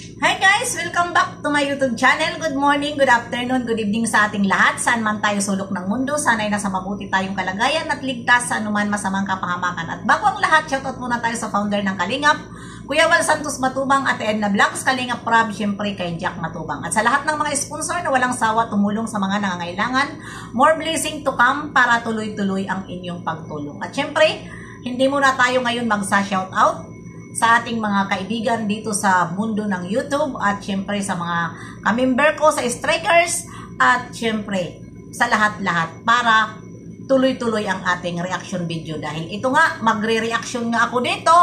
Hi guys! Welcome back to my YouTube channel. Good morning, good afternoon, good evening sa ating lahat. Saan man tayo sulok ng mundo, sana'y nasa mabuti tayong kalagayan at ligtas sa anuman masamang kapahamakan. At bago ang lahat, shoutout muna tayo sa founder ng Kalingap, Kuya Val Santos Matubang, Ate Edna Vlogs, Kalingap Prab, syempre kay Jack Matubang. At sa lahat ng mga sponsor na walang sawa tumulong sa mga nangangailangan, more blessing to come para tuloy-tuloy ang inyong pagtulong. At syempre, hindi muna tayo ngayon magsa-shoutout sa ating mga kaibigan dito sa mundo ng YouTube at syempre sa mga kamember ko sa Strikers at syempre sa lahat-lahat para tuloy-tuloy ang ating reaction video. Dahil ito nga, magre-reaction nga ako dito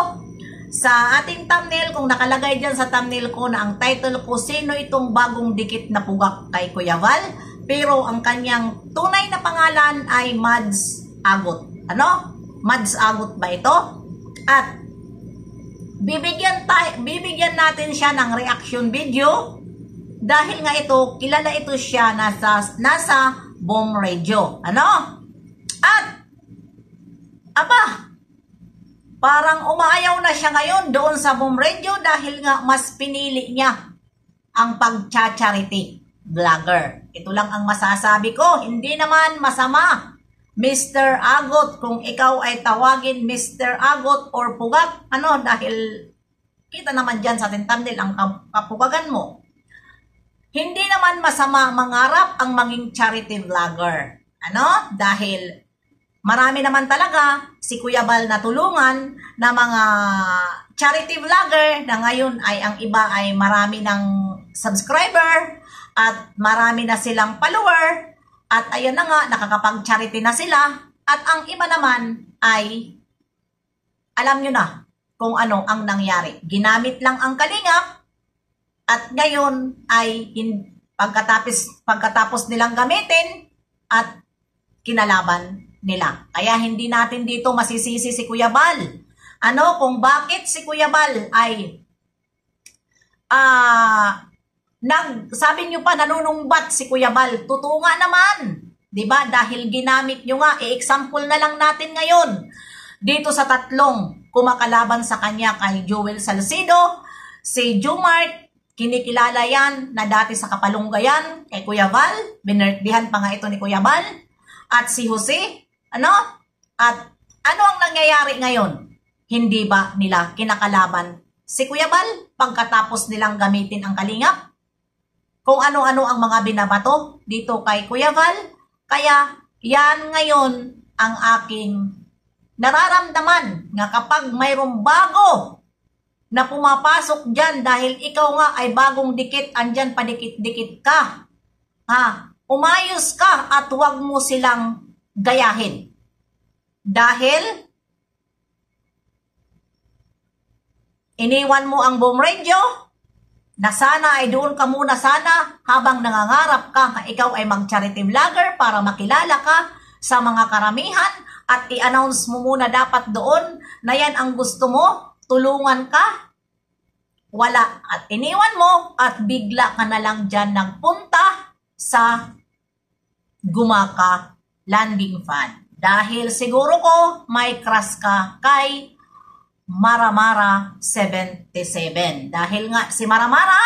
sa ating thumbnail. Kung nakalagay dyan sa thumbnail ko na ang title ko, sino itong bagong dikit na pugak kay Kuya Val? Pero ang kanyang tunay na pangalan ay Mads Agot. Ano? Mads Agot ba ito? At bibigyan natin siya ng reaction video dahil nga ito, kilala ito siya nasa Boom Radio. Ano? At aba, parang umaayaw na siya ngayon doon sa Boom Radio dahil nga mas pinili niya ang pag-charity vlogger. Ito lang ang masasabi ko, hindi naman masama Mr. Agot, kung ikaw ay tawagin Mr. Agot or Pugak, ano, dahil kita naman dyan sa ating thumbnail ang kapugagan mo. Hindi naman masama mangarap ang maging charity vlogger. Ano? Dahil marami naman talaga si Kuya Val na tulungan na mga charity vlogger na ngayon ay ang iba ay marami ng subscriber at marami na silang follower. At ayan na nga, nakakapag-charity na sila. At ang iba naman ay, alam nyo na kung ano ang nangyari. Ginamit lang ang Kalingap. At ngayon ay pagkatapos nilang gamitin at kinalaban nila. Kaya hindi natin dito masisisi si Kuya Val. Ano, kung bakit si Kuya Val ay sabi nyo pa, nanunumbat si Kuya Val. Totoo nga naman. Diba? Dahil ginamit nyo nga. I-example na lang natin ngayon. Dito sa tatlong kumakalaban sa kanya kay Joel Salcido, si Jumart, kinikilala yan na dati sa Kapalunggayan kay Kuya Val. Binertdihan pa nga ito ni Kuya Val. At si Jose, ano? At ano ang nangyayari ngayon? Hindi ba nila kinakalaban si Kuya Val pagkatapos nilang gamitin ang Kalingap? Kung ano-ano ang mga binabato dito kay Kuya Val. Kaya yan ngayon ang aking nararamdaman nga kapag mayroong bago na pumapasok dyan dahil ikaw nga ay bagong dikit, andyan padikit-dikit ka. Umayos ka at huwag mo silang gayahin. Dahil iniwan mo ang Boom Radio na sana ay doon ka muna sana habang nangangarap ka na ikaw ay mag-charity vlogger para makilala ka sa mga karamihan at i-announce mo muna dapat doon na yan ang gusto mo, tulungan ka. Wala. At iniwan mo at bigla ka na lang dyan nagpunta sa Gumaka Landing Fan. Dahil siguro ko may crush ka kay Maramara 77. Dahil nga si Maramara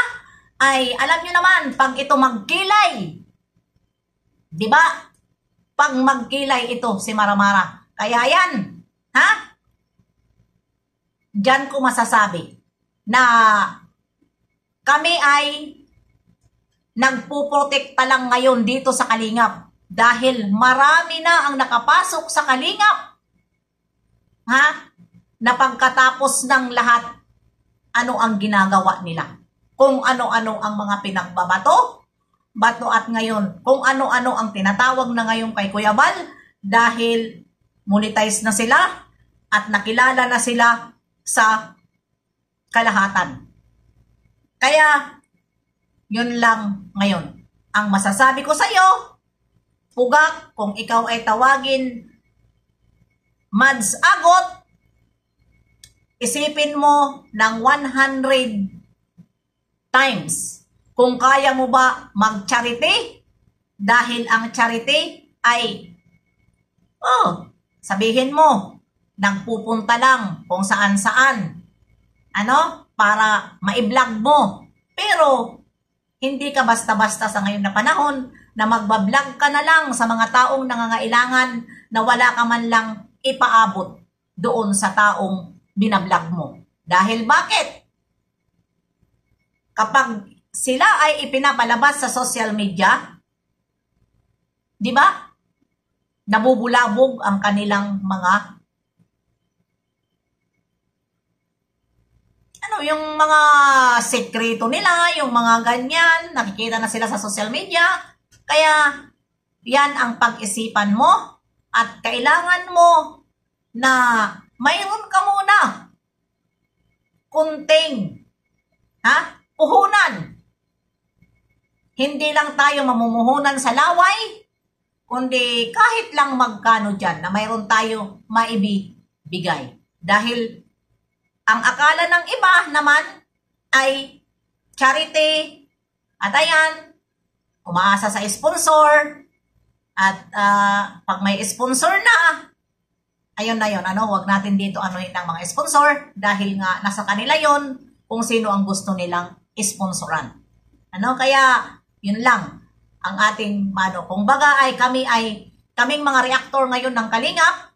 ay alam nyo naman pag ito magkilay, di ba? Pag magkilay ito si Maramara. Kaya yan, diyan ko masasabi na kami ay nagpuprotekta lang ngayon dito sa Kalingap dahil marami na ang nakapasok sa Kalingap. Na pagkatapos ng lahat, ano ang ginagawa nila? Kung ano-ano ang mga pinagbabato, at ngayon, kung ano-ano ang tinatawag na ngayon kay Kuya Val, dahil monetize na sila at nakilala na sila sa kalahatan. Kaya, yun lang ngayon. Ang masasabi ko sa iyo, Pugak, kung ikaw ay tawagin Mads Agot, isipin mo ng 100 times kung kaya mo ba mag-charity dahil ang charity ay, sabihin mo, nagpupunta lang kung saan-saan. Para ma-vlog mo. Pero, hindi ka basta-basta sa ngayon na panahon na magbablog ka na lang sa mga taong nangangailangan na wala ka man lang ipaabot doon sa taong binablog mo. Dahil bakit? Kapag sila ay ipinapalabas sa social media, di ba? Nabubulabog ang kanilang mga yung mga sekreto nila, yung mga ganyan, nakikita na sila sa social media. Kaya, yan ang pag-isipan mo at kailangan mo na mayroon ka muna kunting puhunan. Hindi lang tayo mamumuhunan sa laway, kundi kahit lang magkano dyan na mayroon tayo maibibigay. Dahil ang akala ng iba naman ay charity at ayan, umaasa sa sponsor at pag may sponsor na, ayun na yun, wag natin dito anuhin ng mga sponsor dahil nga nasa kanila yon kung sino ang gusto nilang sponsoran. Kaya yun lang ang ating kung baga ay kaming mga reactor ngayon ng Kalingap,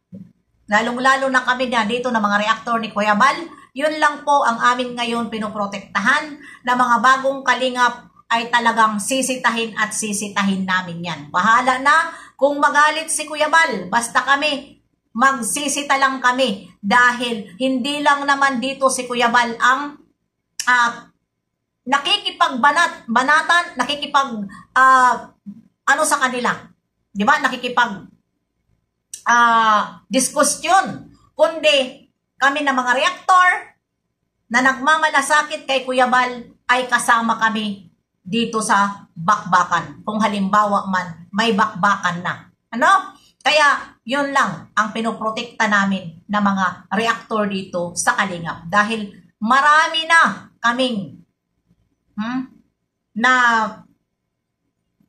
lalong-lalo na kami na dito na mga reactor ni Kuya Bal. Yun lang po ang amin ngayon pinoprotektahan na mga bagong Kalingap ay talagang sisitahin at sisitahin namin yan. Bahala na kung magalit si Kuya Bal. Basta kami, magsisita lang kami. Dahil hindi lang naman dito si Kuya Bal ang nakikipagbanatan, sa kanila. Di ba? Diskusyon. Kundi kami na mga reactor na nagmamalasakit kay Kuya Bal ay kasama kami dito sa bakbakan. Kung halimbawa man may bakbakan na. Kaya yun lang ang pinoprotekta namin na mga reactor dito sa Kalingap. Dahil marami na kaming na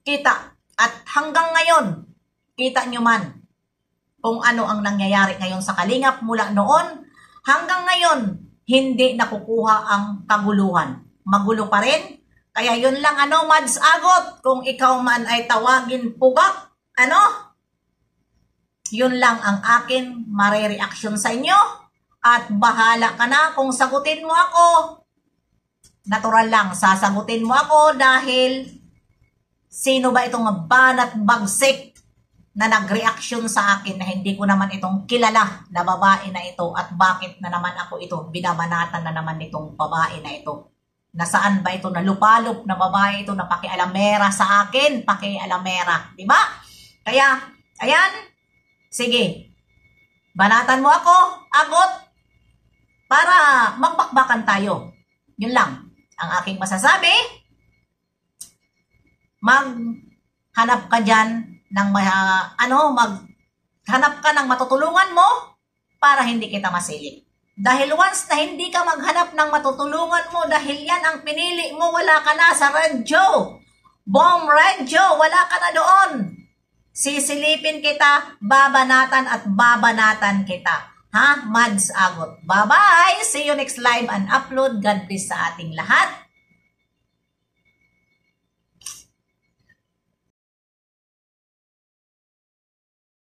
kita. At hanggang ngayon, kita nyo man kung ano ang nangyayari ngayon sa Kalingap mula noon hanggang ngayon, hindi nakukuha ang kaguluhan. Magulo pa rin. Kaya yun lang Mads Agot, kung ikaw man ay tawagin pugak, yun lang ang akin marereaksyon sa inyo. At bahala ka na kung sagutin mo ako. Natural lang, sasagutin mo ako dahil sino ba itong banat bagsik na nag-reaction sa akin na hindi ko naman itong kilala na babae na ito at bakit na naman ako ito, binabanatan na naman itong babae na ito. Nasaan ba ito na lupalop na babae ito na pakialamera sa akin, pakialamera, di ba? Kaya, ayan, sige, banatan mo ako, Agot, para magbakbakan tayo. Yun lang ang aking masasabi. Maghanap ka dyan ng maghanap ka ng matutulungan mo para hindi kita masilip. Dahil once na hindi ka maghanap ng matutulungan mo dahil yan ang pinili mo, wala ka na sa radyo. Bomb radyo, wala ka na doon. Sisilipin kita, babanatan at babanatan kita. Mads Agot. Bye-bye! See you next live and upload. God bless sa ating lahat.